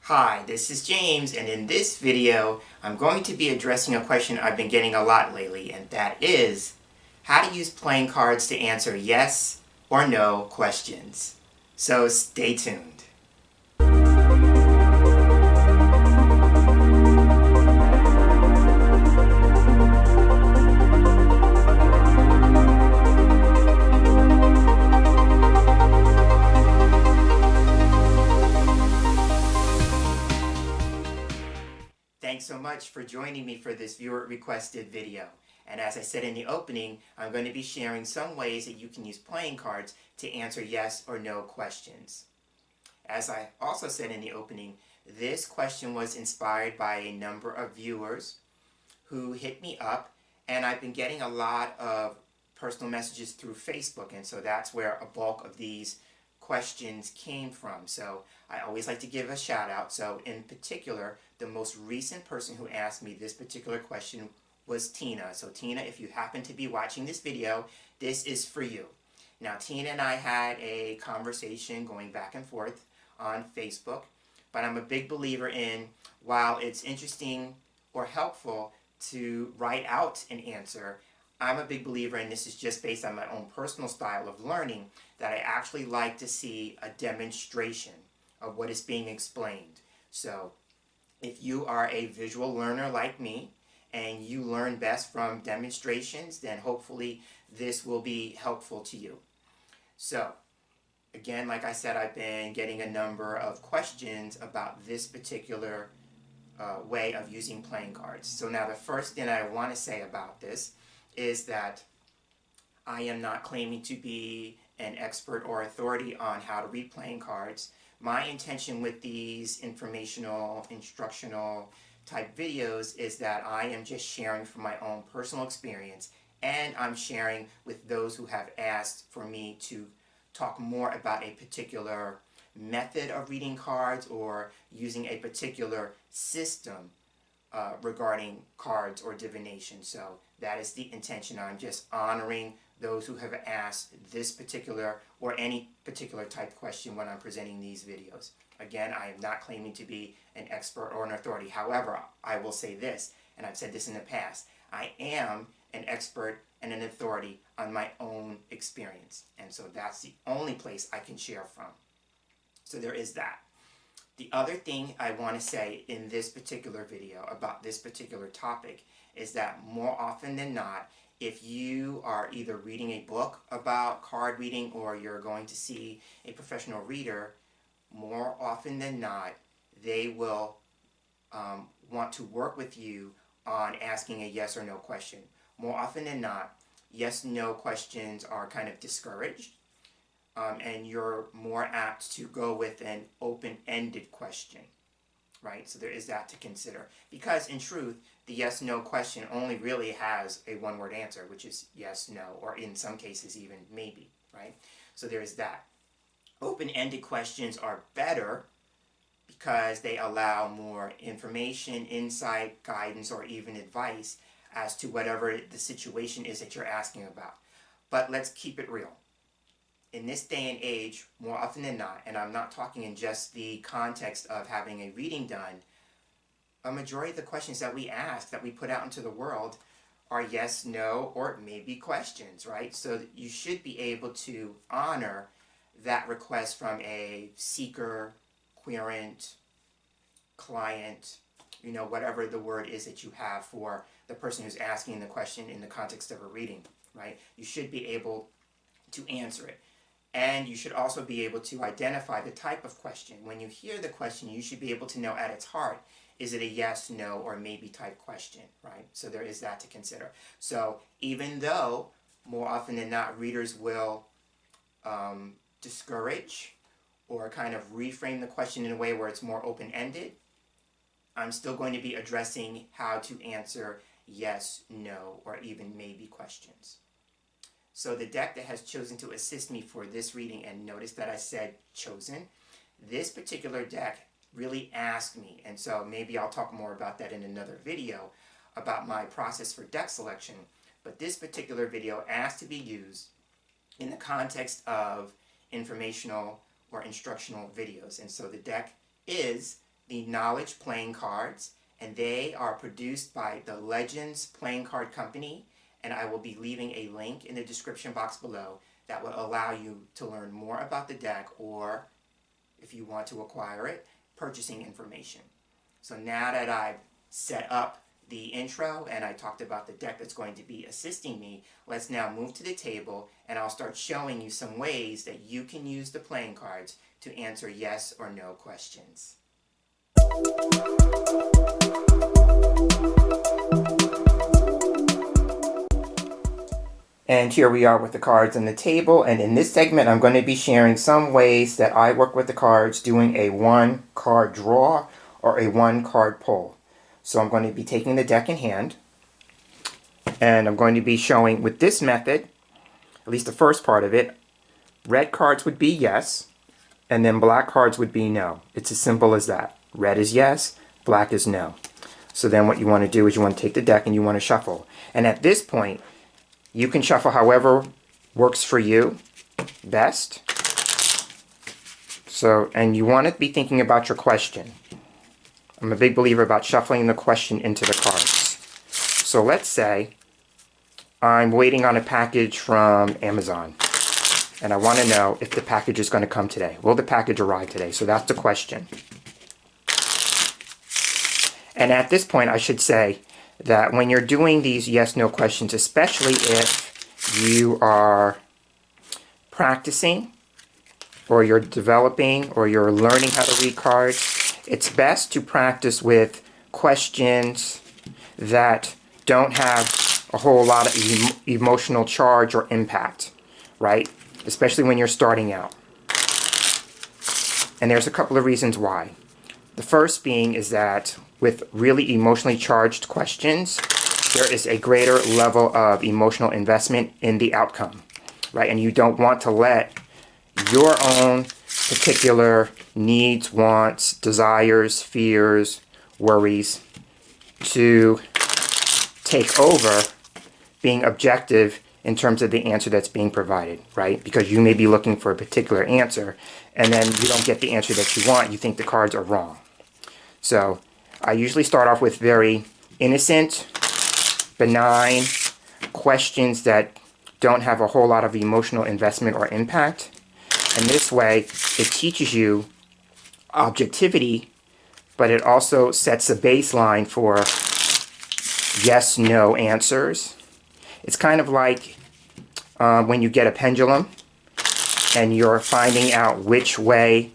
Hi, this is James, and in this video, I'm going to be addressing a question I've been getting a lot lately, and that is, how to use playing cards to answer yes or no questions. So stay tuned. Thanks so much for joining me for this viewer requested video. And as I said in the opening, I'm going to be sharing some ways that you can use playing cards to answer yes or no questions. As I also said in the opening, this question was inspired by a number of viewers who hit me up, and I've been getting a lot of personal messages through Facebook, and so that's where a bulk of these questions came from. So I always like to give a shout out. So in particular, the most recent person who asked me this particular question was Tina. So Tina, if you happen to be watching this video, this is for you. Now Tina and I had a conversation going back and forth on Facebook, but I'm a big believer in, while it's interesting or helpful to write out an answer, I'm a big believer, and this is just based on my own personal style of learning, that I actually like to see a demonstration of what is being explained. So if you are a visual learner like me, and you learn best from demonstrations, then hopefully this will be helpful to you. So again, like I said, I've been getting a number of questions about this particular way of using playing cards. So now the first thing I want to say about this is that I am not claiming to be an expert or authority on how to read playing cards. My intention with these informational, instructional type videos is that I am just sharing from my own personal experience, and I'm sharing with those who have asked for me to talk more about a particular method of reading cards or using a particular system regarding cards or divination. So that is the intention. I'm just honoring those who have asked this particular or any particular type question when I'm presenting these videos. Again, I am not claiming to be an expert or an authority. However, I will say this, and I've said this in the past, I am an expert and an authority on my own experience. And so that's the only place I can share from. So there is that. The other thing I want to say in this particular video about this particular topic is that more often than not, if you are either reading a book about card reading or you're going to see a professional reader, more often than not, they will want to work with you on asking a yes or no question. More often than not, yes/no questions are kind of discouraged, and you're more apt to go with an open-ended question, right? So there is that to consider. Because in truth, the yes/no question only really has a one-word answer, which is yes, no, or in some cases even maybe, right? So there is that. Open-ended questions are better because they allow more information, insight, guidance, or even advice as to whatever the situation is that you're asking about. But let's keep it real. In this day and age, more often than not, and I'm not talking in just the context of having a reading done, a majority of the questions that we ask, that we put out into the world, are yes, no, or maybe questions, right? So you should be able to honor that request from a seeker, querent, client, whatever the word is that you have for the person who's asking the question in the context of a reading, right? You should be able to answer it. And you should also be able to identify the type of question. When you hear the question, you should be able to know at its heart, is it a yes, no, or maybe type question, right? So there is that to consider. So even though more often than not readers will discourage or kind of reframe the question in a way where it's more open-ended, I'm still going to be addressing how to answer yes, no, or even maybe questions. So the deck that has chosen to assist me for this reading, and notice that I said chosen, this particular deck really asked me, and so maybe I'll talk more about that in another video, about my process for deck selection, but this particular video asked to be used in the context of informational or instructional videos. And so the deck is the Knowledge playing cards, and they are produced by the Legends Playing Card Company, and I will be leaving a link in the description box below that will allow you to learn more about the deck, or if you want to acquire it, purchasing information. So now that I've set up the intro and I talked about the deck that's going to be assisting me, let's now move to the table and I'll start showing you some ways that you can use the playing cards to answer yes or no questions. And here we are with the cards on the table, and in this segment I'm going to be sharing some ways that I work with the cards doing a one card draw or a one card pull. So I'm going to be taking the deck in hand, and I'm going to be showing with this method, at least the first part of it, red cards would be yes, and then black cards would be no. It's as simple as that. Red is yes, black is no. So then what you want to do is you want to take the deck and you want to shuffle. And at this point, you can shuffle however works for you best. So, and you want to be thinking about your question. I'm a big believer about shuffling the question into the cards. So let's say I'm waiting on a package from Amazon, and I want to know if the package is going to come today. Will the package arrive today? So that's the question. And at this point, I should say that when you're doing these yes-no questions, especially if you are practicing, or you're developing, or you're learning how to read cards, it's best to practice with questions that don't have a whole lot of emotional charge or impact, right? Especially when you're starting out. And there's a couple of reasons why. The first being is that with really emotionally charged questions, there is a greater level of emotional investment in the outcome, right? And you don't want to let your own particular needs, wants, desires, fears, worries to take over being objective in terms of the answer that's being provided, right? Because you may be looking for a particular answer and then you don't get the answer that you want. You think the cards are wrong. So I usually start off with very innocent, benign questions that don't have a whole lot of emotional investment or impact. And this way, it teaches you objectivity, but it also sets a baseline for yes-no answers. It's kind of like when you get a pendulum and you're finding out which way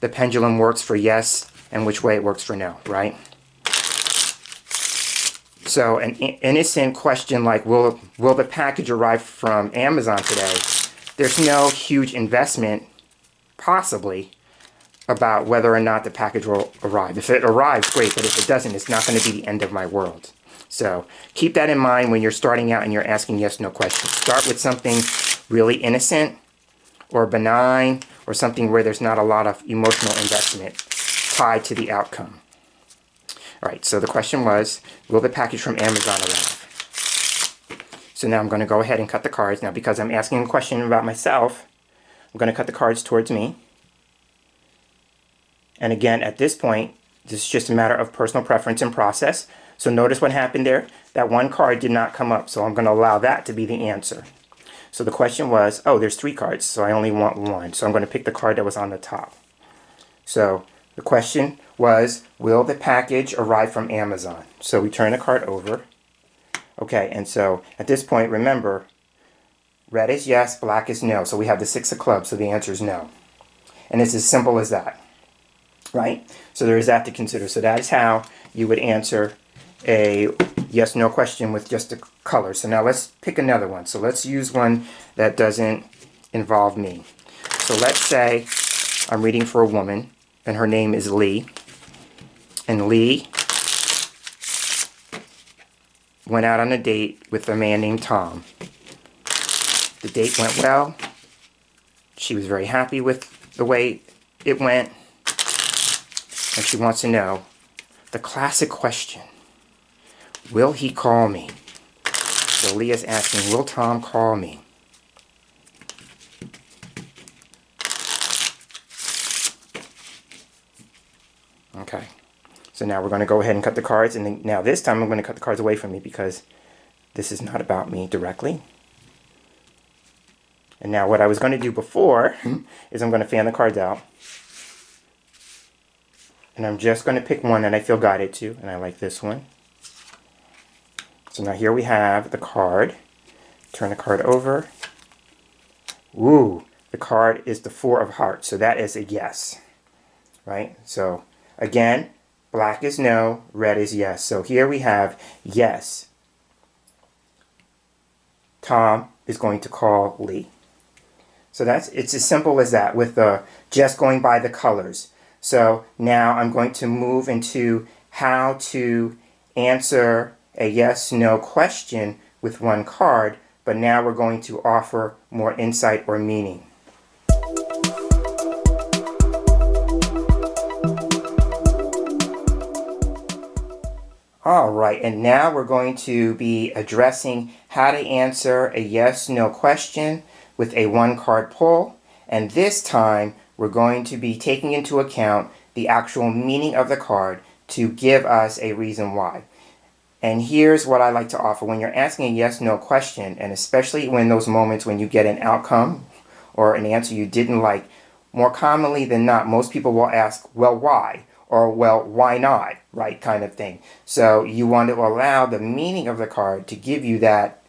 the pendulum works for yes and which way it works for no, right? So an innocent question like, will the package arrive from Amazon today? There's no huge investment, possibly, about whether or not the package will arrive. If it arrives, great, but if it doesn't, it's not going to be the end of my world. So keep that in mind when you're starting out and you're asking yes-no questions. Start with something really innocent or benign or something where there's not a lot of emotional investment tied to the outcome. All right, so the question was, will the package from Amazon arrive? So now I'm going to go ahead and cut the cards. Now, because I'm asking a question about myself, I'm going to cut the cards towards me. And again, at this point, this is just a matter of personal preference and process. So notice what happened there. That one card did not come up, so I'm going to allow that to be the answer. So the question was, oh, there's 3 cards, so I only want 1. So I'm going to pick the card that was on the top. So the question was, will the package arrive from Amazon? So we turn the card over. Okay, and so at this point, remember, red is yes, black is no. So we have the 6 of clubs, so the answer is no. And it's as simple as that, right? So there is that to consider. So that is how you would answer a yes-no question with just the color. So now let's pick another one. So let's use one that doesn't involve me. So let's say I'm reading for a woman, and her name is Lee. And Lee went out on a date with a man named Tom. The date went well. She was very happy with the way it went. And she wants to know the classic question, will he call me? So Lee is asking, will Tom call me? Okay. So now we're going to go ahead and cut the cards, and then, now this time I'm going to cut the cards away from me because this is not about me directly. And now what I was going to do before is I'm going to fan the cards out. And I'm just going to pick one that I feel guided to, and I like this one. So now here we have the card. Turn the card over. Ooh, the card is the Four of Hearts, so that is a yes, right? So again, black is no, red is yes. So here we have yes. Tom is going to call Lee. So it's as simple as that with just going by the colors. So now I'm going to move into how to answer a yes/no question with one card, but now we're going to offer more insight or meaning. All right, and now we're going to be addressing how to answer a yes/no question with a one-card pull, and this time we're going to be taking into account the actual meaning of the card to give us a reason why. And here's what I like to offer. When you're asking a yes/no question, and especially when those moments when you get an outcome or an answer you didn't like, more commonly than not, most people will ask, well, why? Or, well, why not? Right, kind of thing. So you want to allow the meaning of the card to give you that,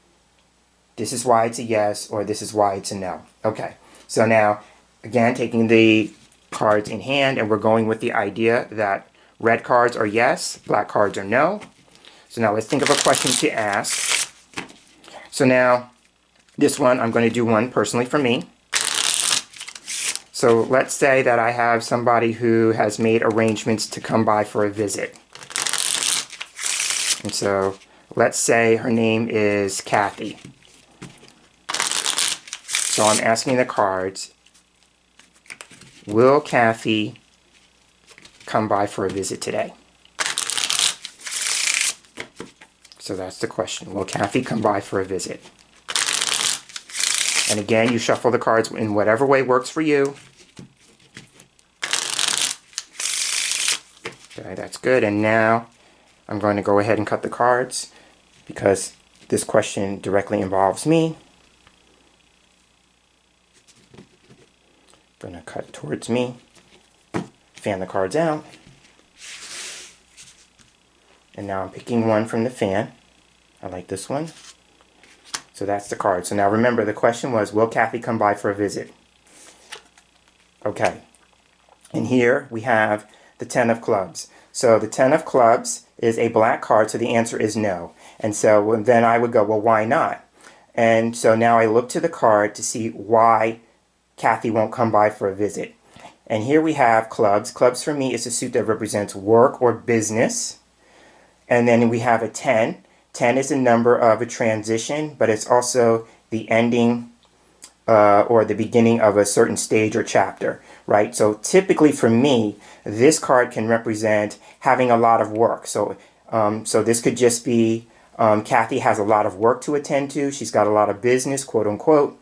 this is why it's a yes, or this is why it's a no. Okay, so now, again, taking the cards in hand, and we're going with the idea that red cards are yes, black cards are no. So now let's think of a question to ask. So now, this one, I'm going to do one personally for me. So let's say that I have somebody who has made arrangements to come by for a visit. And so let's say her name is Kathy. So I'm asking the cards, will Kathy come by for a visit today? So that's the question. Will Kathy come by for a visit? And again, you shuffle the cards in whatever way works for you. Okay, that's good. And now I'm going to go ahead and cut the cards because this question directly involves me. I'm going to cut towards me, fan the cards out. And now I'm picking one from the fan. I like this one. So that's the card. So now remember, the question was, will Kathy come by for a visit? Okay. And here we have the Ten of Clubs. So the Ten of Clubs is a black card, so the answer is no. And so then I would go, well, why not? And so now I look to the card to see why Kathy won't come by for a visit. And here we have clubs. Clubs for me is a suit that represents work or business. And then we have a 10. 10 is a number of a transition, but it's also the ending or the beginning of a certain stage or chapter, right? So typically for me, this card can represent having a lot of work. So, so this could just be Kathy has a lot of work to attend to. She's got a lot of business, quote unquote,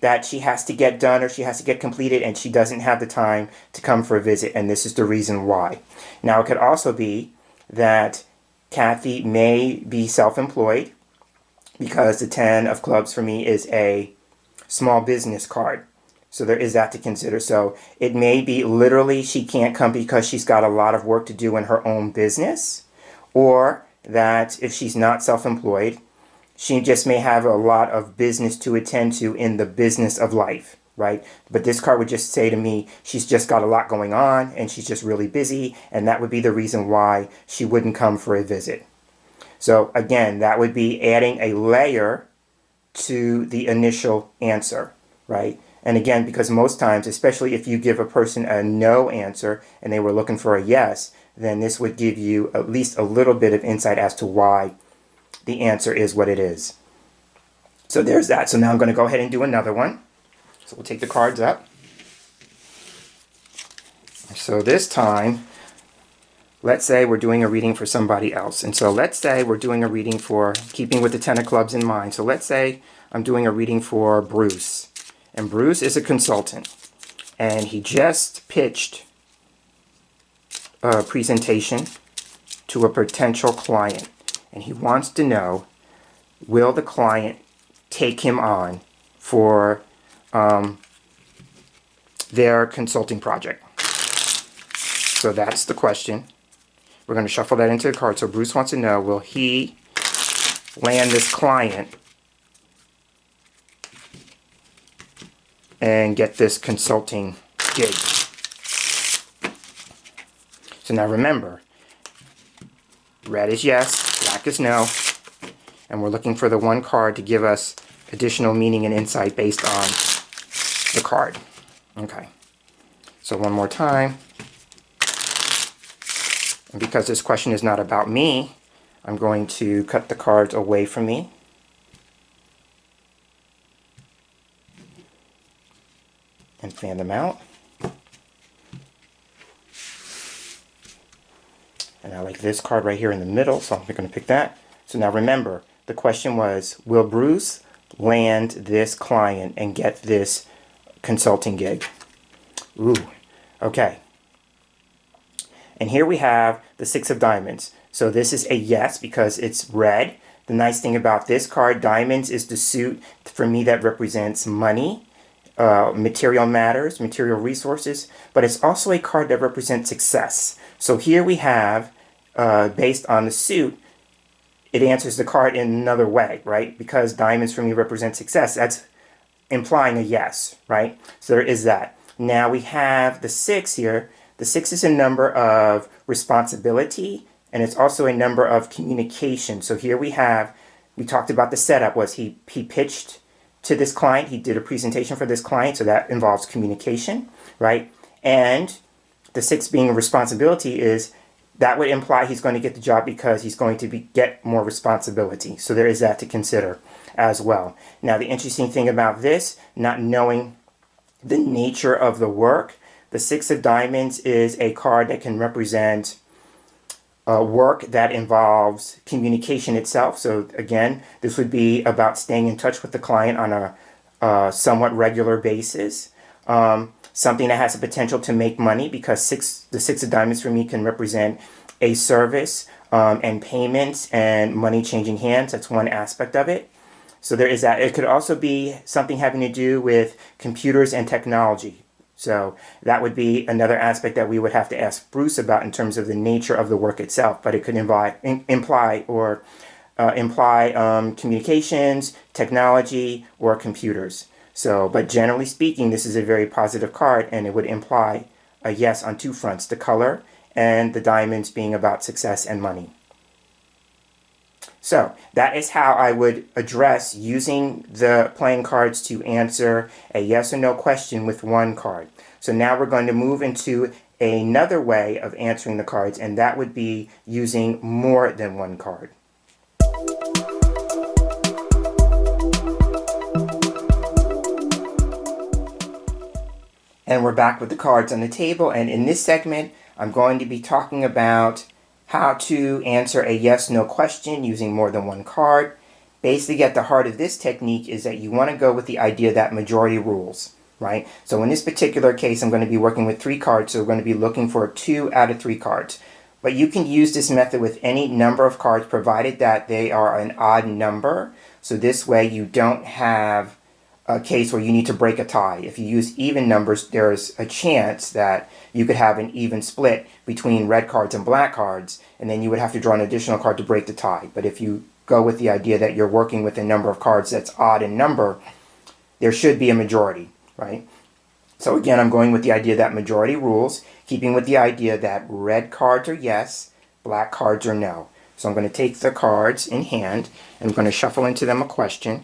that she has to get done or she has to get completed, and she doesn't have the time to come for a visit, and this is the reason why. Now, it could also be that Kathy may be self-employed because the 10 of clubs for me is a small business card. So there is that to consider. So it may be literally she can't come because she's got a lot of work to do in her own business, or that if she's not self-employed, she just may have a lot of business to attend to in the business of life, right? But this card would just say to me, she's just got a lot going on and she's just really busy, and that would be the reason why she wouldn't come for a visit. So again, that would be adding a layer to the initial answer, right? And again, because most times, especially if you give a person a no answer and they were looking for a yes, then this would give you at least a little bit of insight as to why the answer is what it is. So there's that. So now I'm going to go ahead and do another one. So we'll take the cards up. So this time, let's say we're doing a reading for somebody else. And so let's say we're doing a reading for, keeping with the 10 of clubs in mind. So let's say I'm doing a reading for Bruce. And Bruce is a consultant. And he just pitched presentation to a potential client, and he wants to know, will the client take him on for their consulting project? So that's the question. We're going to shuffle that into the card. So Bruce wants to know, will he land this client and get this consulting gig? So now remember, red is yes, black is no, and we're looking for the one card to give us additional meaning and insight based on the card. Okay, so one more time. And because this question is not about me, I'm going to cut the cards away from me. And fan them out. And I like this card right here in the middle, so I'm going to pick that. So now remember, the question was, will Bruce land this client and get this consulting gig? Ooh, okay. And here we have the Six of Diamonds. So this is a yes because it's red. The nice thing about this card, diamonds, is the suit for me that represents money, material matters, material resources, but it's also a card that represents success. So here we have, based on the suit, it answers the card in another way, right? Because diamonds for me represent success. That's implying a yes, right? So there is that. Now we have the 6 here. The 6 is a number of responsibility, and it's also a number of communication. So here we talked about the setup was he pitched to this client, he did a presentation for this client, so that involves communication, right? And the 6 being a responsibility is, that would imply he's going to get the job because he's going to get more responsibility. So there is that to consider as well. Now the interesting thing about this, not knowing the nature of the work, the 6 of Diamonds is a card that can represent work that involves communication itself. So again, this would be about staying in touch with the client on a somewhat regular basis. Something that has the potential to make money, because the 6 of Diamonds for me can represent a service and payments and money changing hands. That's one aspect of it. So there is that. It could also be something having to do with computers and technology. So that would be another aspect that we would have to ask Bruce about in terms of the nature of the work itself. But it could imply communications, technology, or computers. So, but generally speaking, this is a very positive card, and it would imply a yes on 2 fronts, the color and the diamonds being about success and money. So that is how I would address using the playing cards to answer a yes or no question with one card. So now we're going to move into another way of answering the cards, and that would be using more than one card. And we're back with the cards on the table, and in this segment I'm going to be talking about how to answer a yes/no question using more than one card. Basically, at the heart of this technique is that you want to go with the idea that majority rules, right? So in this particular case, I'm going to be working with 3 cards, so we're going to be looking for 2 out of 3 cards. But you can use this method with any number of cards, provided that they are an odd number. So this way you don't have a case where you need to break a tie. If you use even numbers, there's a chance that you could have an even split between red cards and black cards, and then you would have to draw an additional card to break the tie. But if you go with the idea that you're working with a number of cards that's odd in number, there should be a majority, right? So again, I'm going with the idea that majority rules, keeping with the idea that red cards are yes, black cards are no. So I'm going to take the cards in hand, and I'm going to shuffle into them a question.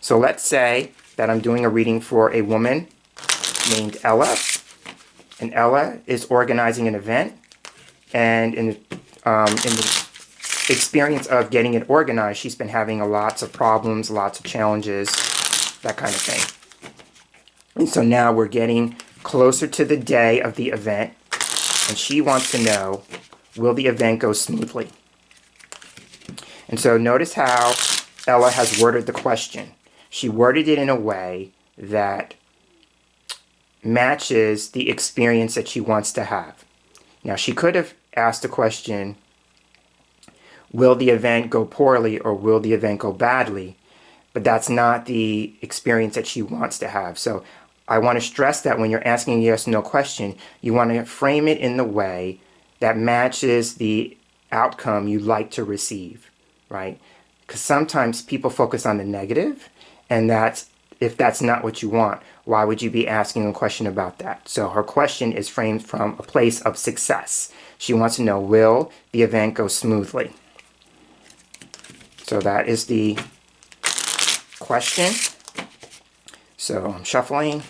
So let's say that I'm doing a reading for a woman named Ella, and Ella is organizing an event, and in the experience of getting it organized, she's been having lots of problems, lots of challenges, that kind of thing. And so now we're getting closer to the day of the event, and she wants to know, will the event go smoothly? And so notice how Ella has worded the question. She worded it in a way that matches the experience that she wants to have. Now, she could have asked the question, will the event go poorly or will the event go badly? But that's not the experience that she wants to have. So I want to stress that when you're asking a yes or no question, you want to frame it in the way that matches the outcome you like to receive, right? Because sometimes people focus on the negative, and if that's not what you want, why would you be asking a question about that? So her question is framed from a place of success. She wants to know, will the event go smoothly? So that is the question. So I'm shuffling.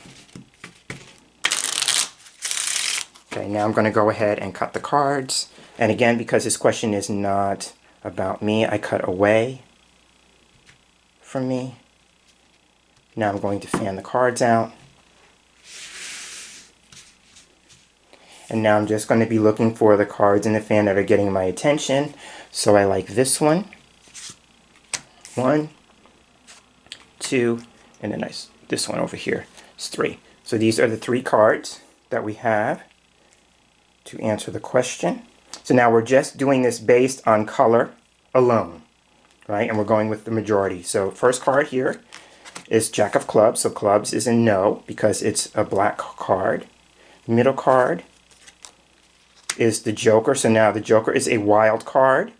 Okay, now I'm going to go ahead and cut the cards. And again, because this question is not about me, I cut away from me. Now I'm going to fan the cards out. And now I'm just going to be looking for the cards in the fan that are getting my attention. So I like this one. 1, 2, and then this one over here is 3. So these are the 3 cards that we have to answer the question. So now we're just doing this based on color alone, right? And we're going with the majority. So first card here is Jack of Clubs. So clubs is a no because it's a black card. Middle card is the Joker. So now the Joker is a wild card.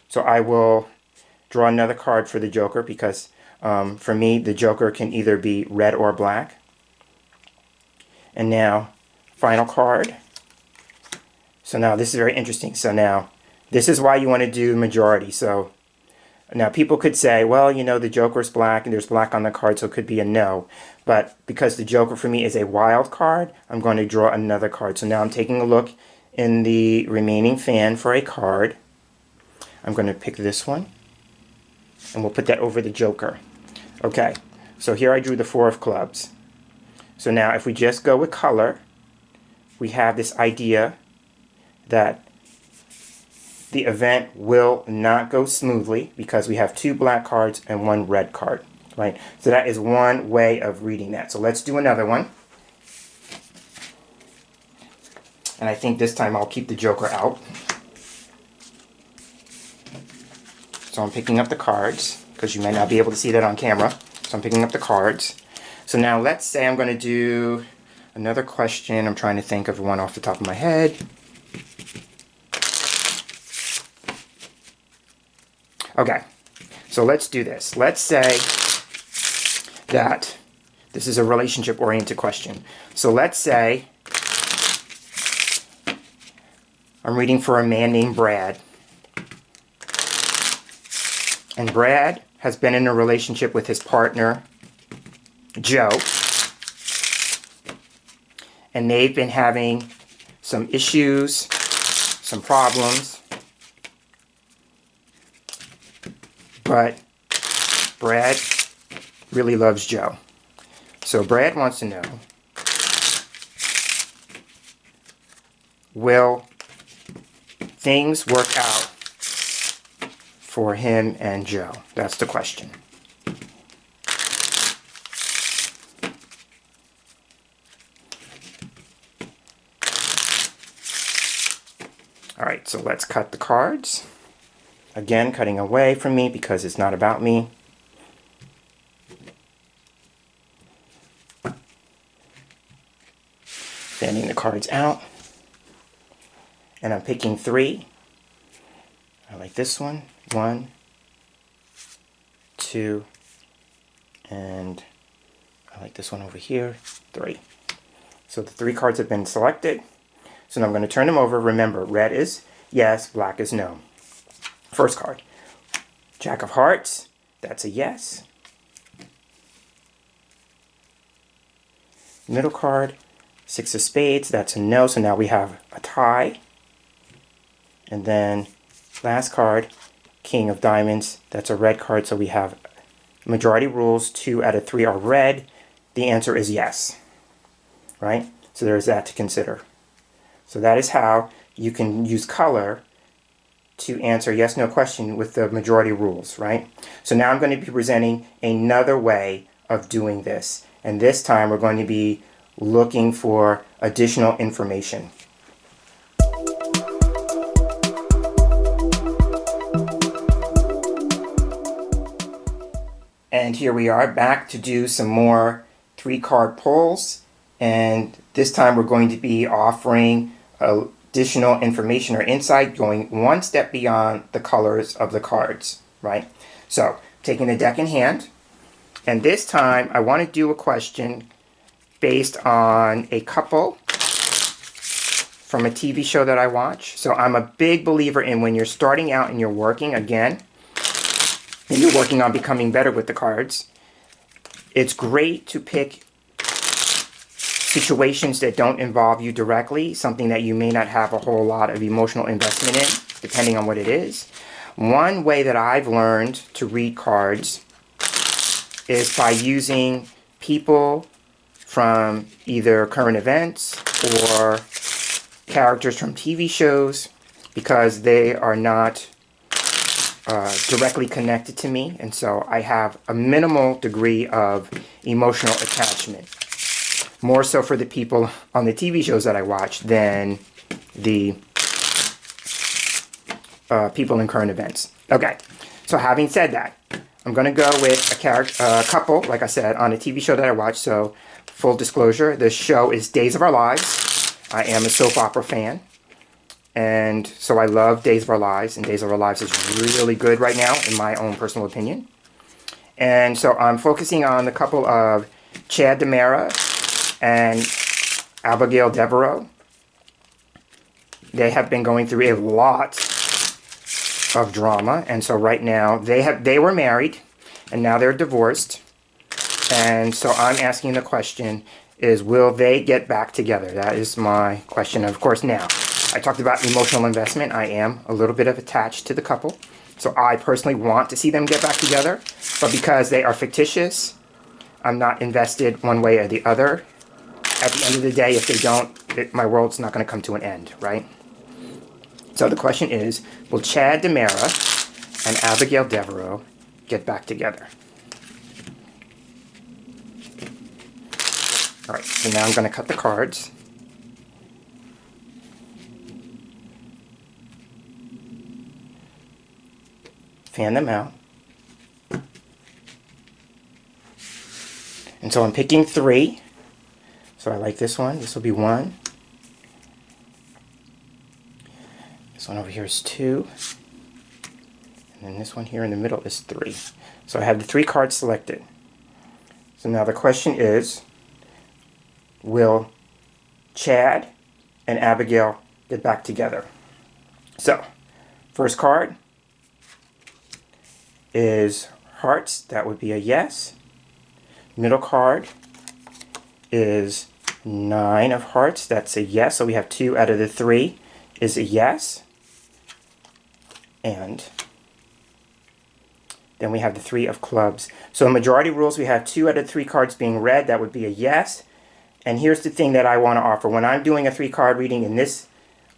So I will draw another card for the Joker because for me the Joker can either be red or black. And now final card. So now this is very interesting. So now this is why you want to do majority. So now people could say, well, you know, the Joker is black and there's black on the card, so it could be a no. But because the Joker for me is a wild card, I'm going to draw another card. So now I'm taking a look in the remaining fan for a card. I'm going to pick this one and we'll put that over the Joker. Okay, so here I drew the 4 of clubs. So now if we just go with color, we have this idea that the event will not go smoothly because we have 2 black cards and 1 red card, right? So that is one way of reading that. So let's do another one. And I think this time I'll keep the Joker out. So I'm picking up the cards because you may not be able to see that on camera. So I'm picking up the cards. So now let's say I'm going to do another question. I'm trying to think of one off the top of my head. Okay, so let's do this. Let's say that this is a relationship-oriented question. So let's say I'm reading for a man named Brad. And Brad has been in a relationship with his partner, Joe. And they've been having some issues, some problems. But Brad really loves Joe. So Brad wants to know, will things work out for him and Joe? That's the question. All right, so let's cut the cards. Again, cutting away from me because it's not about me. Fanning the cards out. And I'm picking 3. I like this one. 1, 2, and I like this one over here. 3. So the 3 cards have been selected. So now I'm going to turn them over. Remember, red is yes, black is no. First card, Jack of Hearts, that's a yes. Middle card, 6 of Spades, that's a no, so now we have a tie. And then last card, King of Diamonds, that's a red card, so we have majority rules, 2 out of 3 are red. The answer is yes, right? So there's that to consider. So that is how you can use color to answer yes, no question with the majority rules, right? So now I'm going to be presenting another way of doing this. And this time we're going to be looking for additional information. And here we are back to do some more 3-card pulls, and this time we're going to be offering additional information or insight going one step beyond the colors of the cards, right? So, taking the deck in hand, and this time I want to do a question based on a couple from a TV show that I watch. So I'm a big believer in when you're starting out and you're working again, and you're working on becoming better with the cards, it's great to pick situations that don't involve you directly, something that you may not have a whole lot of emotional investment in, depending on what it is. One way that I've learned to read cards is by using people from either current events or characters from TV shows, because they are not directly connected to me, and so I have a minimal degree of emotional attachment. More so for the people on the TV shows that I watch than the people in current events. Okay, so having said that, I'm going to go with a couple, like I said, on a TV show that I watch. So, full disclosure, this show is Days of Our Lives. I am a soap opera fan, and so I love Days of Our Lives, and Days of Our Lives is really good right now, in my own personal opinion. And so I'm focusing on the couple of Chad DiMera and Abigail Devereaux. They have been going through a lot of drama, and so right now they were married and now they're divorced, and so I'm asking the question is, will they get back together? That is my question. Of course, now I talked about emotional investment. I am a little bit of attached to the couple, so I personally want to see them get back together, but because they are fictitious, I'm not invested one way or the other. At the end of the day, if they don't, my world's not going to come to an end, right? So the question is, will Chad DiMera and Abigail Devereaux get back together? All right, so now I'm going to cut the cards. Fan them out. And so I'm picking 3. So I like this one. This will be 1. This one over here is 2. And then this one here in the middle is 3. So I have the 3 cards selected. So now the question is, will Chad and Abigail get back together? So, first card is hearts. That would be a yes. Middle card is 9 of hearts. That's a yes. So we have 2 out of the 3 is a yes. And then we have the 3 of clubs. So in majority rules, we have 2 out of 3 cards being red. That would be a yes. And here's the thing that I want to offer. When I'm doing a 3-card reading in this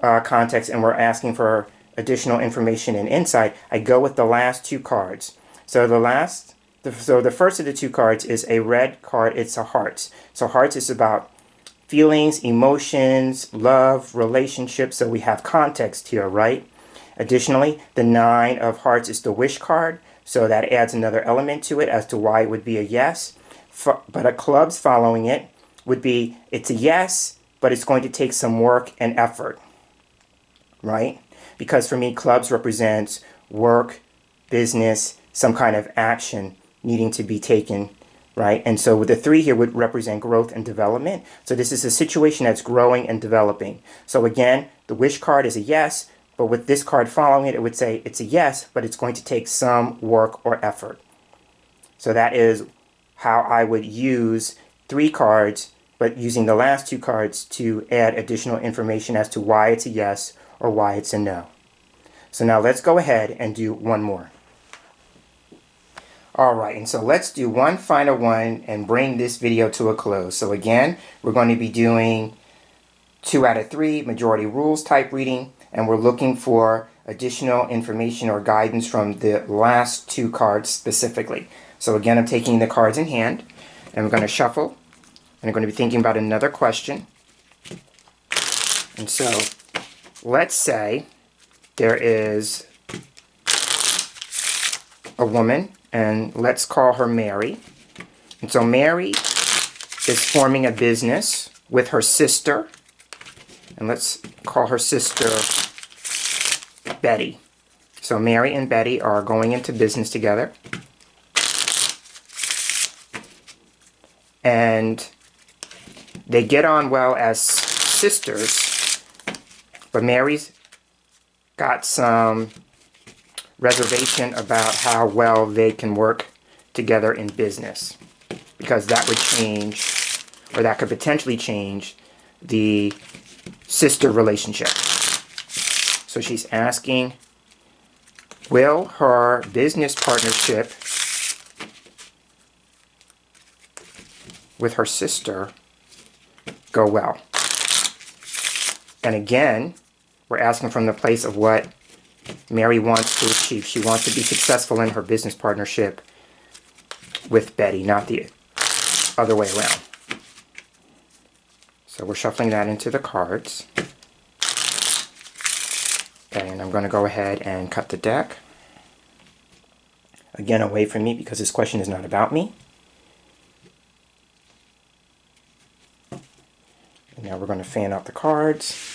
context and we're asking for additional information and insight, I go with the last 2 cards. So the first of the 2 cards is a red card. It's a hearts. So hearts is about feelings, emotions, love, relationships. So we have context here, right? Additionally, the 9 of hearts is the wish card. So that adds another element to it as to why it would be a yes. But a clubs following it would be, it's a yes, but it's going to take some work and effort, right? Because for me, clubs represents work, business, some kind of action needing to be taken, right? And so with the 3 here would represent growth and development. So this is a situation that's growing and developing. So again, the wish card is a yes, but with this card following it, it would say it's a yes, but it's going to take some work or effort. So that is how I would use 3 cards, but using the last 2 cards to add additional information as to why it's a yes or why it's a no. So now let's go ahead and do one more. Alright, and so let's do one final one and bring this video to a close. So again, we're going to be doing 2 out of 3 majority rules type reading, and we're looking for additional information or guidance from the last 2 cards specifically. So again, I'm taking the cards in hand, and I'm going to shuffle, and I'm going to be thinking about another question. And so, let's say there is a woman and let's call her Mary. And so Mary is forming a business with her sister, and let's call her sister Betty. So Mary and Betty are going into business together. And they get on well as sisters, but Mary's got some reservation about how well they can work together in business, because that would change, or that could potentially change, the sister relationship. So she's asking, will her business partnership with her sister go well? And again, we're asking from the place of what Mary wants to achieve. She wants to be successful in her business partnership with Betty, not the other way around. So we're shuffling that into the cards. And I'm going to go ahead and cut the deck. Again, away from me, because this question is not about me. And now we're going to fan out the cards.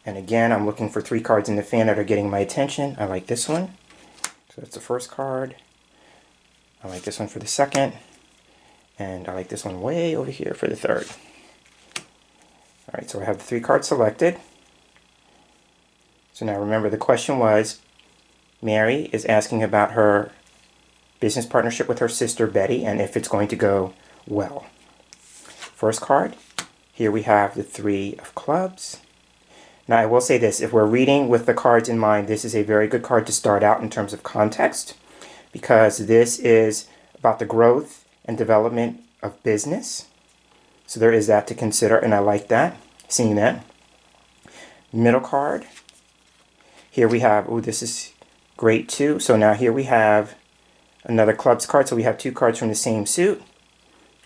And again, I'm looking for 3 cards in the fan that are getting my attention. I like this one. So that's the first card. I like this one for the second. And I like this one way over here for the third. Alright, so I have the 3 cards selected. So now remember, the question was, Mary is asking about her business partnership with her sister Betty and if it's going to go well. First card, here we have the 3 of clubs. Now I will say this, if we're reading with the cards in mind, this is a very good card to start out in terms of context, because this is about the growth and development of business. So there is that to consider, and I like that, seeing that. Middle card, here we have, oh, this is great too. So now here we have another clubs card, so we have 2 cards from the same suit,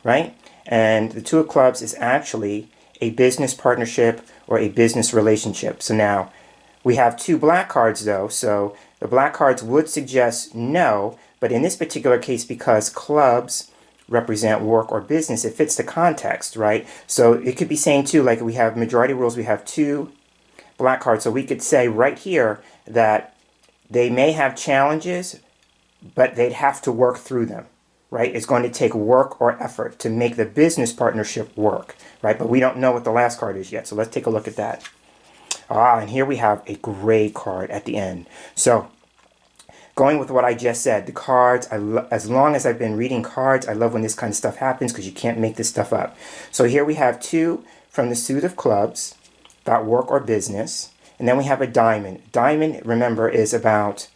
right? And the 2 of clubs is actually a business partnership or a business relationship. So now we have 2 black cards though, so the black cards would suggest no, but in this particular case, because clubs represent work or business, it fits the context, right? So it could be saying too, like we have majority rules, we have 2 black cards, so we could say right here that they may have challenges, but they'd have to work through them, right? It's going to take work or effort to make the business partnership work, right? But we don't know what the last card is yet, so let's take a look at that. And here we have a gray card at the end. So going with what I just said, the cards, as long as I've been reading cards, I love when this kind of stuff happens because you can't make this stuff up. So here we have 2 from the suit of clubs, about work or business, and then we have a diamond. Diamond, remember, is about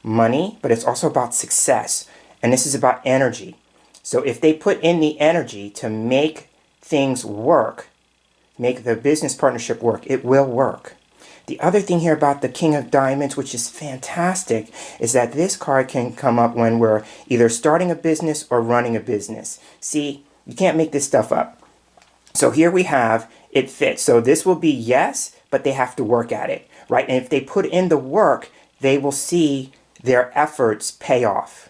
money, but it's also about success, and this is about energy. So if they put in the energy to make things work, make the business partnership work, it will work. The other thing here about the King of Diamonds, which is fantastic, is that this card can come up when we're either starting a business or running a business. See, you can't make this stuff up. So here we have, it fits. So this will be yes, but they have to work at it, right? And if they put in the work, they will see their efforts pay off.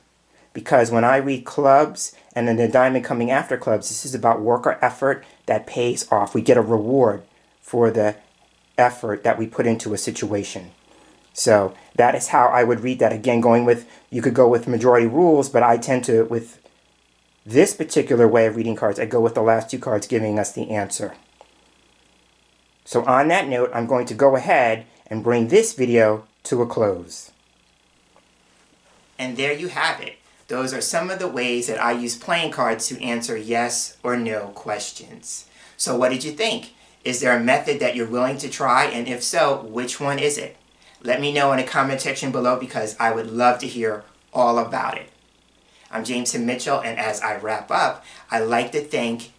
Because when I read clubs and then the diamond coming after clubs, this is about work or effort that pays off. We get a reward for the effort that we put into a situation. So that is how I would read that. Again, going with, you could go with majority rules, but I tend to, with this particular way of reading cards, I go with the last 2 cards giving us the answer. So on that note, I'm going to go ahead and bring this video to a close. And there you have it. Those are some of the ways that I use playing cards to answer yes or no questions. So what did you think? Is there a method that you're willing to try? And if so, which one is it? Let me know in the comment section below, because I would love to hear all about it. I'm James Himm Mitchell, and as I wrap up, I'd like to thank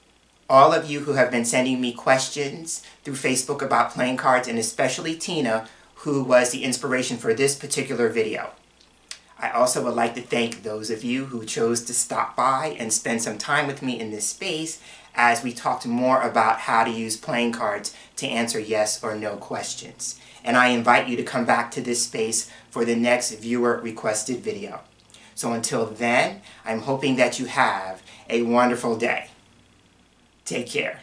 all of you who have been sending me questions through Facebook about playing cards, and especially Tina, who was the inspiration for this particular video. I also would like to thank those of you who chose to stop by and spend some time with me in this space as we talked more about how to use playing cards to answer yes or no questions. And I invite you to come back to this space for the next viewer requested video. So until then, I'm hoping that you have a wonderful day. Take care.